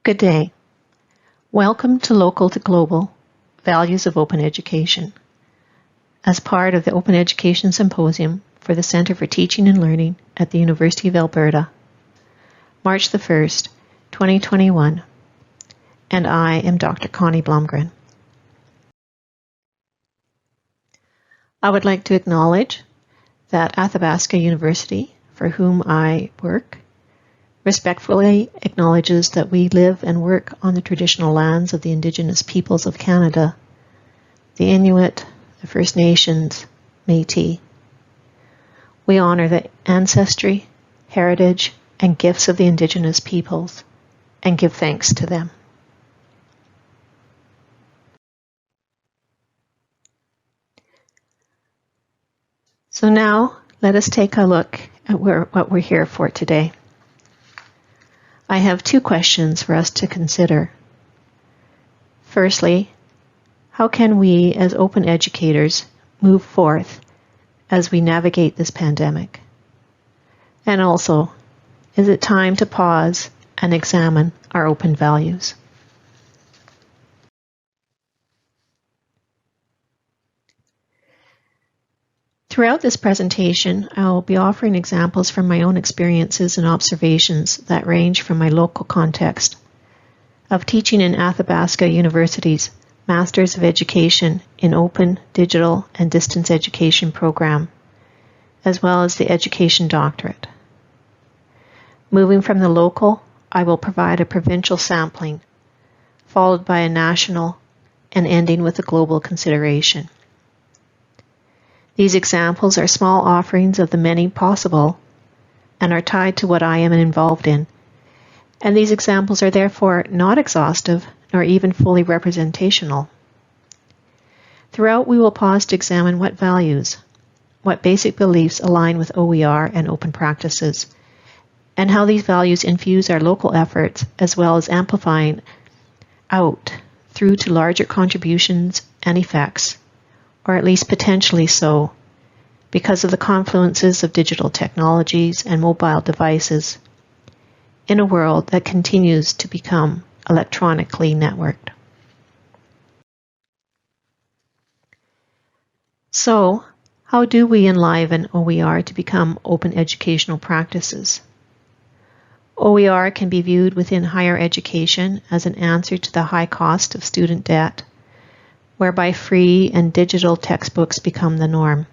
Good day. Welcome to Local to Global, Values of Open Education. As part of the Open Education Symposium for the Centre for Teaching and Learning at the University of Alberta, March the 1st, 2021, and I am Dr. Connie Blomgren. I would like to acknowledge that Athabasca University, for whom I work, respectfully acknowledges that we live and work on the traditional lands of the Indigenous peoples of Canada, the Inuit, the First Nations, Métis. We honor the ancestry, heritage, and gifts of the Indigenous peoples and give thanks to them. So now let us take a look at what we're here for today. I have two questions for us to consider. Firstly, how can we as open educators move forth as we navigate this pandemic? And also, is it time to pause and examine our open values? Throughout this presentation, I will be offering examples from my own experiences and observations that range from my local context of teaching in Athabasca University's Masters of Education in Open, Digital, and Distance Education program, as well as the Education Doctorate. Moving from the local, I will provide a provincial sampling, followed by a national, and ending with a global consideration. These examples are small offerings of the many possible and are tied to what I am involved in, and these examples are therefore not exhaustive nor even fully representational. Throughout, we will pause to examine what values, what basic beliefs align with OER and open practices, and how these values infuse our local efforts as well as amplifying out through to larger contributions and effects, or at least potentially so, because of the confluences of digital technologies and mobile devices in a world that continues to become electronically networked. So, how do we enliven OER to become open educational practices? OER can be viewed within higher education as an answer to the high cost of student debt, whereby free and digital textbooks become the norm.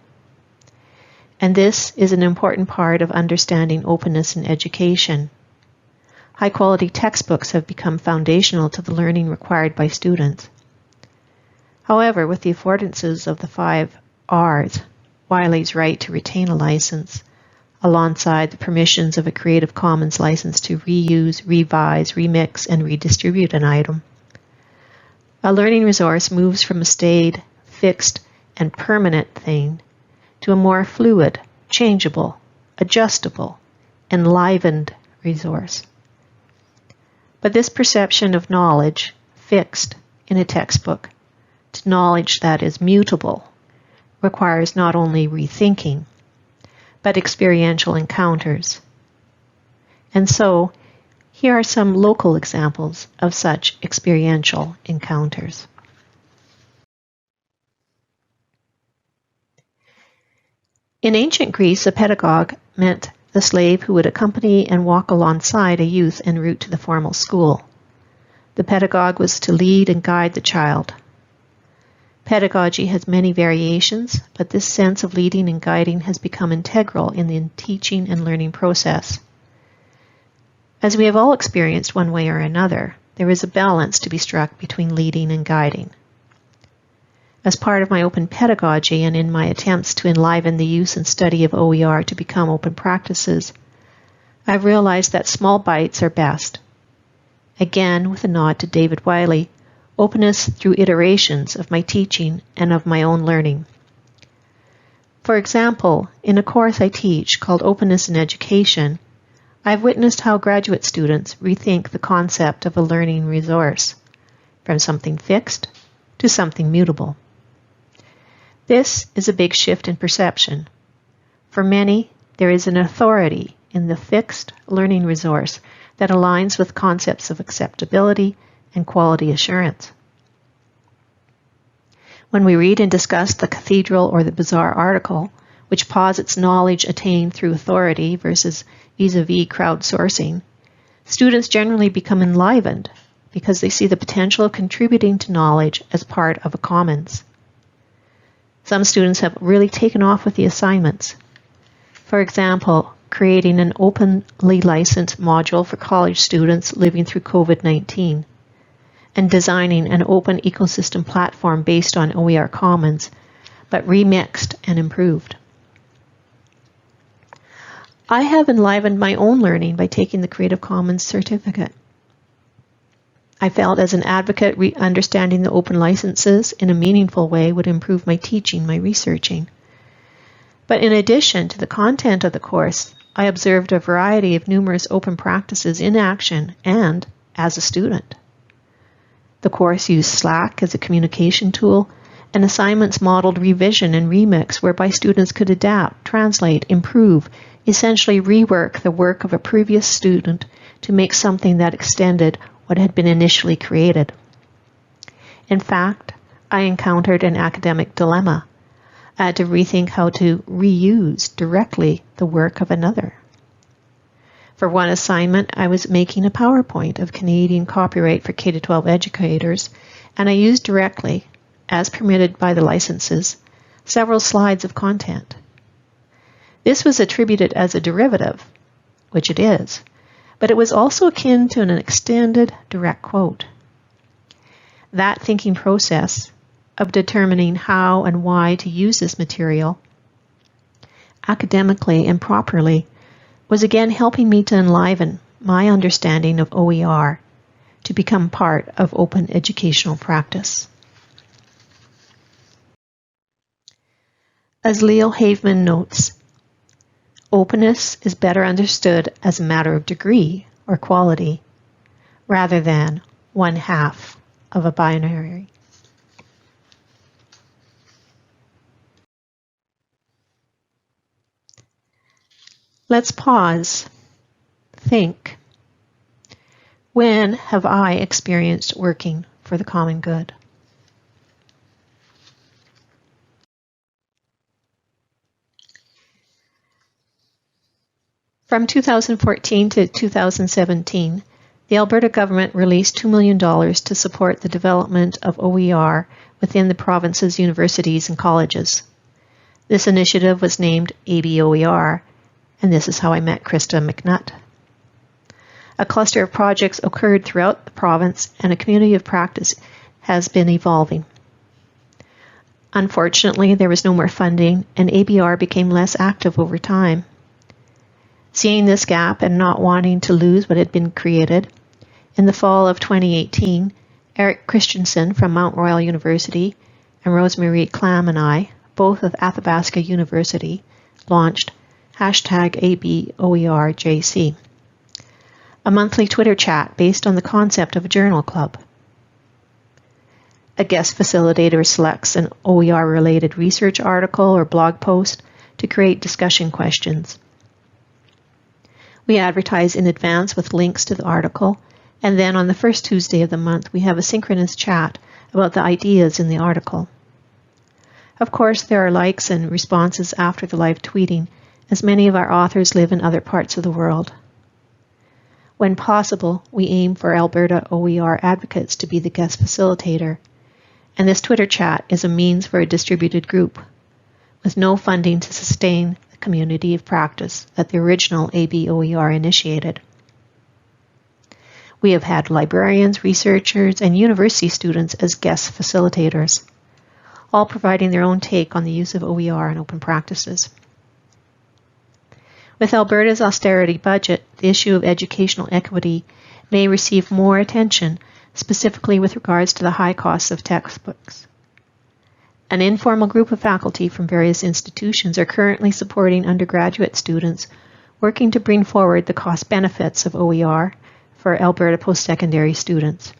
And this is an important part of understanding openness in education. High-quality textbooks have become foundational to the learning required by students. However, with the affordances of the 5 R's, Wiley's right to retain a license, alongside the permissions of a Creative Commons license to reuse, revise, remix, and redistribute an item, a learning resource moves from a staid, fixed, and permanent thing to a more fluid, changeable, adjustable, enlivened resource. But this perception of knowledge, fixed in a textbook, to knowledge that is mutable, requires not only rethinking, but experiential encounters. And so, here are some local examples of such experiential encounters. In ancient Greece, a pedagogue meant the slave who would accompany and walk alongside a youth en route to the formal school. The pedagogue was to lead and guide the child. Pedagogy has many variations, but this sense of leading and guiding has become integral in the teaching and learning process. As we have all experienced one way or another, there is a balance to be struck between leading and guiding. As part of my open pedagogy and in my attempts to enliven the use and study of OER to become open practices, I've realized that small bites are best. Again, with a nod to David Wiley, openness through iterations of my teaching and of my own learning. For example, in a course I teach called Openness in Education, I've witnessed how graduate students rethink the concept of a learning resource, from something fixed to something mutable. This is a big shift in perception. For many, there is an authority in the fixed learning resource that aligns with concepts of acceptability and quality assurance. When we read and discuss the cathedral or the bazaar article, which posits knowledge attained through authority versus vis-a-vis crowdsourcing, students generally become enlivened because they see the potential of contributing to knowledge as part of a commons. Some students have really taken off with the assignments. For example, creating an openly licensed module for college students living through COVID-19, and designing an open ecosystem platform based on OER Commons, but remixed and improved. I have enlivened my own learning by taking the Creative Commons certificate. I felt as an advocate understanding the open licenses in a meaningful way would improve my teaching, my researching. But in addition to the content of the course, I observed a variety of numerous open practices in action and as a student. The course used Slack as a communication tool, and assignments modeled revision and remix whereby students could adapt, translate, improve, essentially rework the work of a previous student to make something that extended what had been initially created. In fact, I encountered an academic dilemma. I had to rethink how to reuse directly the work of another. For one assignment, I was making a PowerPoint of Canadian copyright for K-12 educators, and I used directly, as permitted by the licenses, several slides of content. This was attributed as a derivative, which it is, but it was also akin to an extended direct quote. That thinking process of determining how and why to use this material academically and properly was again helping me to enliven my understanding of OER to become part of open educational practice. As Leo Haveman notes, openness is better understood as a matter of degree or quality rather than one half of a binary. Let's pause. Think. When have I experienced working for the common good? From 2014 to 2017, the Alberta government released $2 million to support the development of OER within the province's universities and colleges. This initiative was named ABOER, and this is how I met Krista McNutt. A cluster of projects occurred throughout the province, and a community of practice has been evolving. Unfortunately, there was no more funding, and ABR became less active over time. Seeing this gap and not wanting to lose what had been created, in the fall of 2018, Eric Christensen from Mount Royal University and Rosemary Clam and I, both of Athabasca University, launched #ABOERJC, a monthly Twitter chat based on the concept of a journal club. A guest facilitator selects an OER-related research article or blog post to create discussion questions. We advertise in advance with links to the article, and then on the first Tuesday of the month we have a synchronous chat about the ideas in the article. Of course, there are likes and responses after the live tweeting, as many of our authors live in other parts of the world. When possible, we aim for Alberta OER advocates to be the guest facilitator, and this Twitter chat is a means for a distributed group, with no funding to sustain the community of practice that the original ABOER initiated. We have had librarians, researchers, and university students as guest facilitators, all providing their own take on the use of OER and open practices. With Alberta's austerity budget, the issue of educational equity may receive more attention, specifically with regards to the high costs of textbooks. An informal group of faculty from various institutions are currently supporting undergraduate students working to bring forward the cost benefits of OER for Alberta post-secondary students.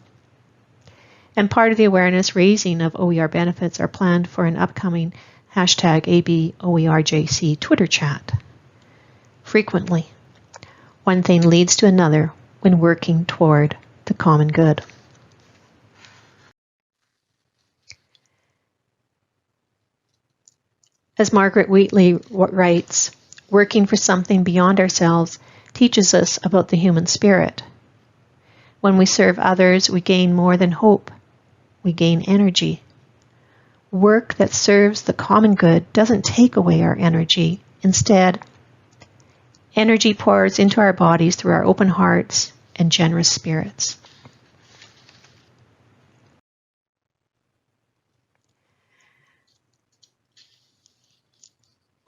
And part of the awareness raising of OER benefits are planned for an upcoming #ABOERJC Twitter chat. Frequently, one thing leads to another when working toward the common good. As Margaret Wheatley writes, working for something beyond ourselves teaches us about the human spirit. When we serve others, we gain more than hope. We gain energy. Work that serves the common good doesn't take away our energy. Instead, energy pours into our bodies through our open hearts and generous spirits.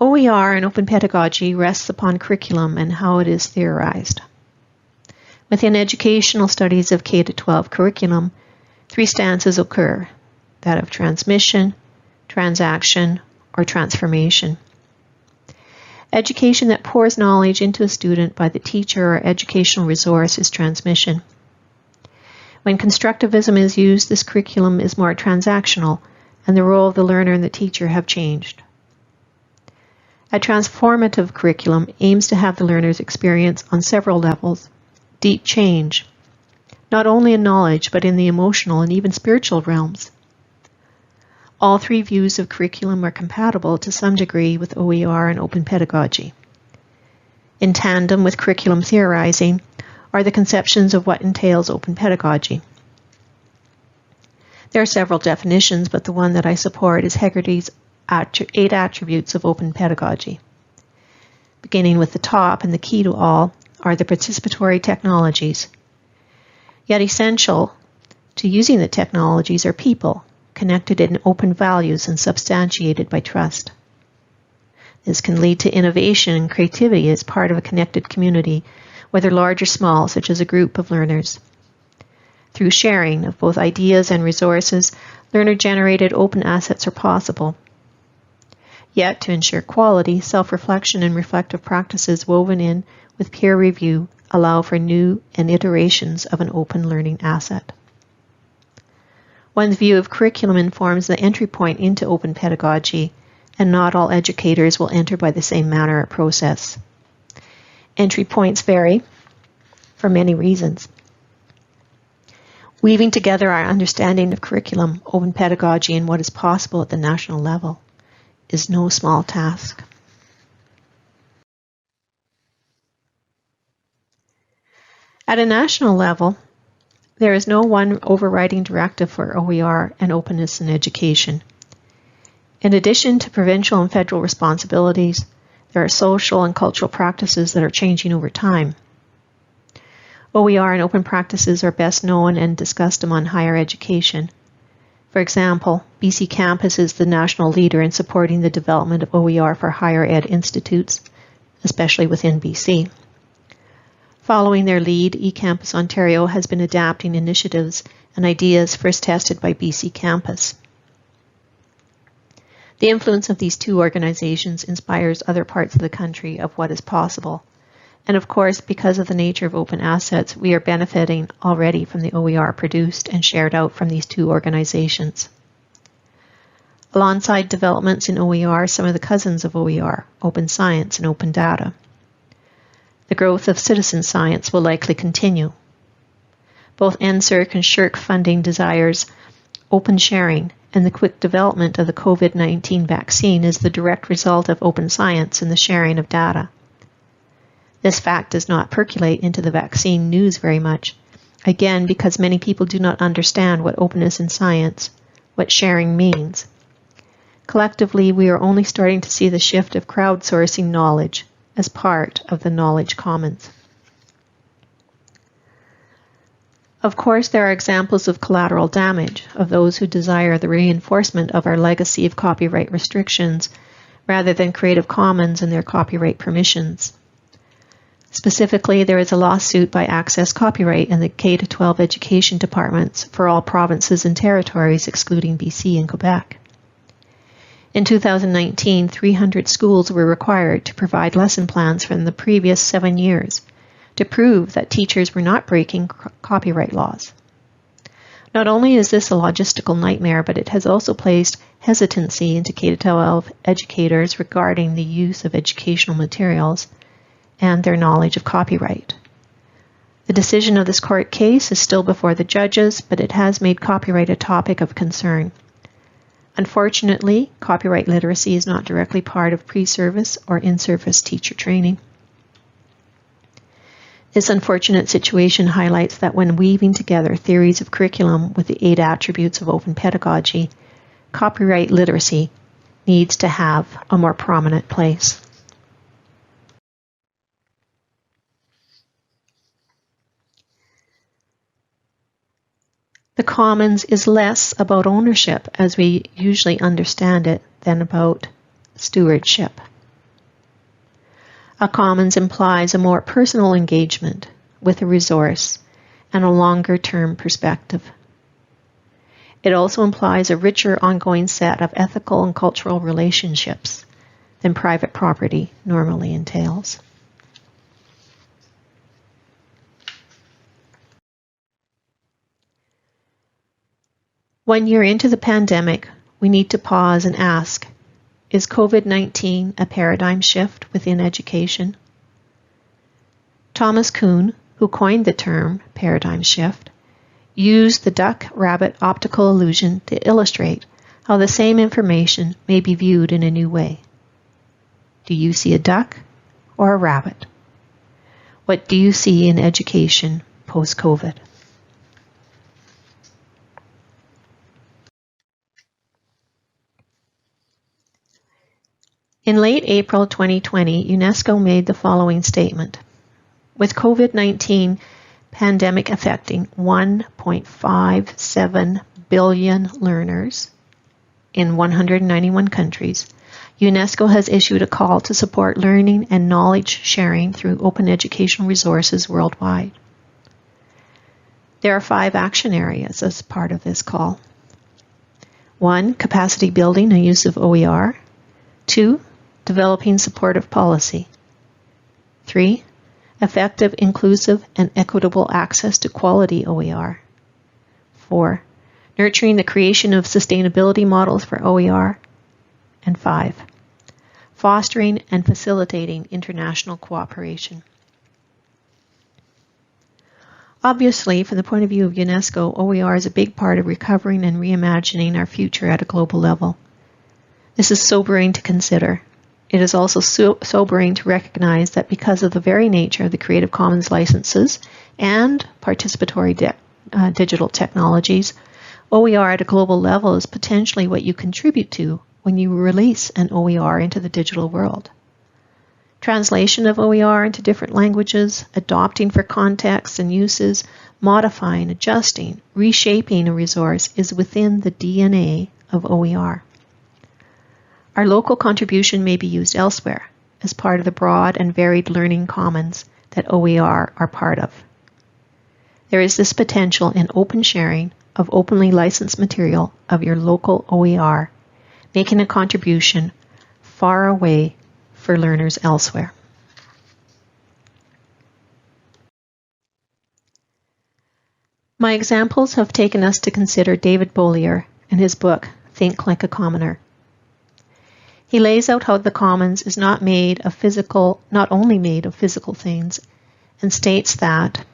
OER and open pedagogy rests upon curriculum and how it is theorized. Within educational studies of K-12 curriculum, 3 stances occur, that of transmission, transaction, or transformation. Education that pours knowledge into a student by the teacher or educational resource is transmission. When constructivism is used, this curriculum is more transactional, and the role of the learner and the teacher have changed. A transformative curriculum aims to have the learners experience on several levels deep change, not only in knowledge but in the emotional and even spiritual realms. All 3 views of curriculum are compatible to some degree with OER and open pedagogy. In tandem with curriculum theorizing are the conceptions of what entails open pedagogy. There are several definitions, but the one that I support is Hegarty's 8 attributes of open pedagogy. Beginning with the top and the key to all are the participatory technologies. Yet essential to using the technologies are people, connected in open values and substantiated by trust. This can lead to innovation and creativity as part of a connected community, whether large or small, such as a group of learners. Through sharing of both ideas and resources, learner-generated open assets are possible. Yet, to ensure quality, self-reflection and reflective practices woven in with peer review allow for new and iterations of an open learning asset. One's view of curriculum informs the entry point into open pedagogy, and not all educators will enter by the same manner or process. Entry points vary for many reasons. Weaving together our understanding of curriculum, open pedagogy, and what is possible at the national level is no small task. At a national level, there is no one overriding directive for OER and openness in education. In addition to provincial and federal responsibilities, there are social and cultural practices that are changing over time. OER and open practices are best known and discussed among higher education. For example, BC Campus is the national leader in supporting the development of OER for higher ed institutes, especially within BC. Following their lead, eCampus Ontario has been adapting initiatives and ideas first tested by BC Campus. The influence of these 2 organizations inspires other parts of the country of what is possible. And of course, because of the nature of open assets, we are benefiting already from the OER produced and shared out from these 2 organizations. Alongside developments in OER, some of the cousins of OER, open science and open data. The growth of citizen science will likely continue. Both NSERC and SSHRC funding desires open sharing, and the quick development of the COVID-19 vaccine is the direct result of open science and the sharing of data. This fact does not percolate into the vaccine news very much, again because many people do not understand what openness in science, what sharing means. Collectively, we are only starting to see the shift of crowdsourcing knowledge as part of the knowledge commons. Of course, there are examples of collateral damage of those who desire the reinforcement of our legacy of copyright restrictions rather than Creative Commons and their copyright permissions. Specifically, there is a lawsuit by Access Copyright and the K-12 education departments for all provinces and territories excluding BC and Quebec. In 2019, 300 schools were required to provide lesson plans from the previous 7 years to prove that teachers were not breaking copyright laws. Not only is this a logistical nightmare, but it has also placed hesitancy into K-12 educators regarding the use of educational materials and their knowledge of copyright. The The decision of this court case is still before the judges, but it has made copyright a topic of concern. Unfortunately, copyright literacy is not directly part of pre-service or in-service teacher training. This unfortunate situation highlights that when weaving together theories of curriculum with the 8 attributes of open pedagogy, copyright literacy needs to have a more prominent place. The commons is less about ownership, as we usually understand it, than about stewardship. A commons implies a more personal engagement with a resource and a longer-term perspective. It also implies a richer ongoing set of ethical and cultural relationships than private property normally entails. One year into the pandemic, we need to pause and ask, is COVID-19 a paradigm shift within education? Thomas Kuhn, who coined the term paradigm shift, used the duck-rabbit optical illusion to illustrate how the same information may be viewed in a new way. Do you see a duck or a rabbit? What do you see in education post-COVID? In late April 2020, UNESCO made the following statement. With COVID-19 pandemic affecting 1.57 billion learners in 191 countries, UNESCO has issued a call to support learning and knowledge sharing through open educational resources worldwide. There are 5 action areas as part of this call. 1. Capacity building and use of OER. 2. Developing supportive policy. 3. Effective, inclusive, and equitable access to quality OER. 4. Nurturing the creation of sustainability models for OER. And 5. Fostering and facilitating international cooperation. Obviously, from the point of view of UNESCO, OER is a big part of recovering and reimagining our future at a global level. This is sobering to consider. It is also sobering to recognize that because of the very nature of the Creative Commons licenses and participatory digital technologies, OER at a global level is potentially what you contribute to when you release an OER into the digital world. Translation of OER into different languages, adopting for contexts and uses, modifying, adjusting, reshaping a resource is within the DNA of OER. Our local contribution may be used elsewhere as part of the broad and varied learning commons that OER are part of. There is this potential in open sharing of openly licensed material of your local OER, making a contribution far away for learners elsewhere. My examples have taken us to consider David Bollier and his book, Think Like a Commoner. He lays out how the commons is not only made of physical things, and states that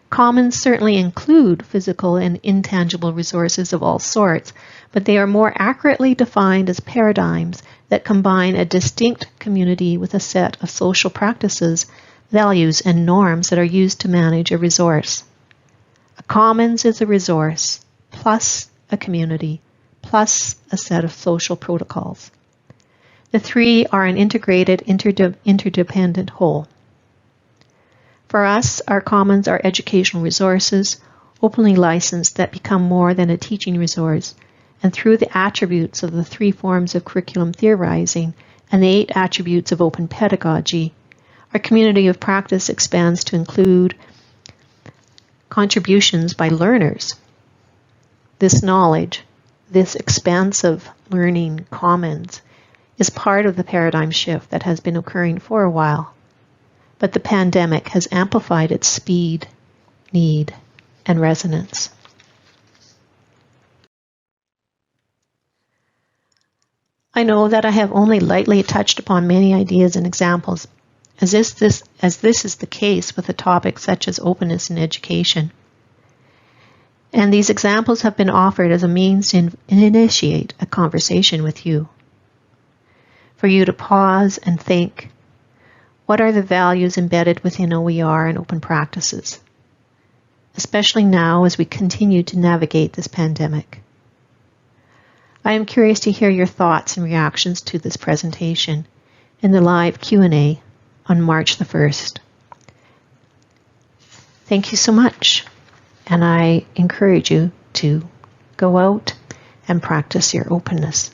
commons certainly include physical and intangible resources of all sorts, but they are more accurately defined as paradigms that combine a distinct community with a set of social practices, values, and norms that are used to manage a resource. A commons is a resource, plus a community, plus a set of social protocols. The 3 are an integrated, interdependent whole. For us, our commons are educational resources, openly licensed, that become more than a teaching resource, and through the attributes of the 3 forms of curriculum theorizing and the 8 attributes of open pedagogy, our community of practice expands to include contributions by learners. This knowledge, this expansive learning commons, is part of the paradigm shift that has been occurring for a while, but the pandemic has amplified its speed, need, and resonance. I know that I have only lightly touched upon many ideas and examples, as this is the case with a topic such as openness in education. And these examples have been offered as a means to initiate a conversation with you. For you to pause and think, what are the values embedded within OER and open practices? Especially now as we continue to navigate this pandemic. I am curious to hear your thoughts and reactions to this presentation in the live Q&A on March the 1st. Thank you so much, and I encourage you to go out and practice your openness.